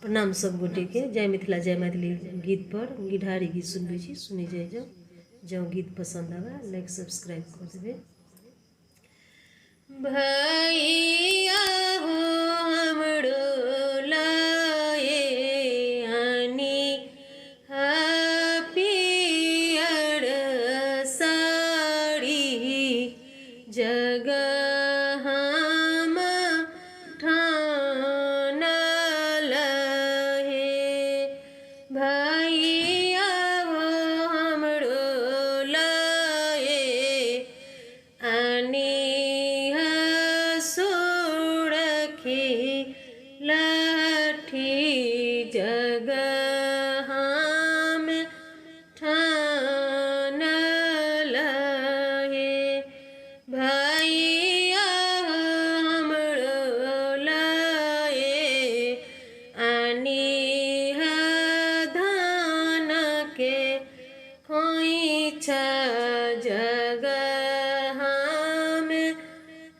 प्रणाम सब गोटे के। जय मिथिला जय मैथिली गीत पर गिढ़ारी गीत सुनबे छी, सुनी जाए जो गीत पसंद आवे लाइक सब्सक्राइब कर देबे। भैया हो हमरो लाए आनी पियर साड़ी जगह भैया हो हमरो लाए आनी सुरखी लाठी जगह में ठान लहे। भैया हो हमरो लाए आनी खोइछा जगह में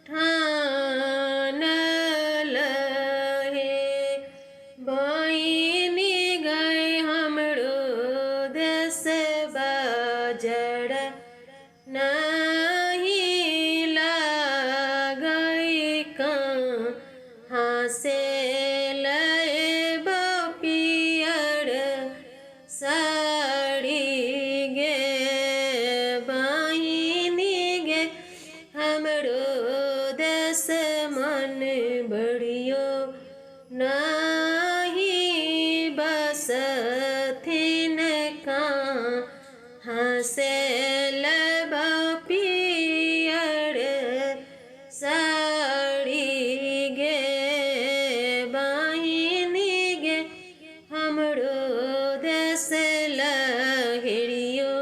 ठान लहे। बहिनी गए हमरो देश बाजड़ नहीं लागई कहाँ से लेबो पियर साड़ी गे। बहिनी गे हमरो देश मन बड़ियो नहीं बसथिन कहाँ से लेबो पियर साड़ी गे। बहिनी गे हमरो देश लहरियो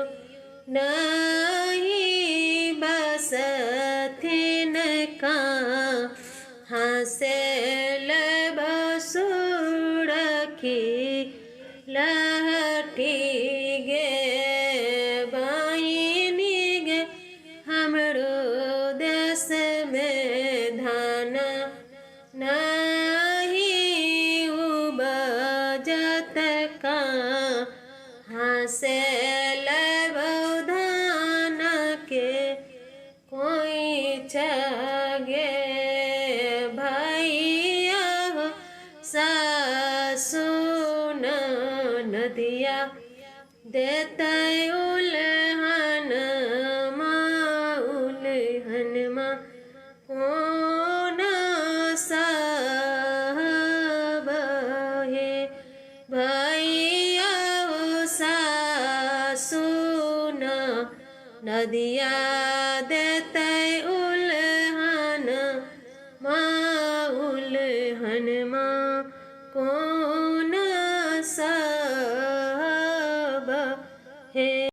नहीं बसथिन कहाँ से लेबो सुरखी लाठी गे। बहिनी गे हमरो देश में धान नहीं उपजत कहाँ से लेबो धान के खोइछा गे। भैया हो सासु नदिया देते उलहन उलहनमा कौन साहबहे। भैया हो सासु नदिया देते उलहन उलहनमा कौन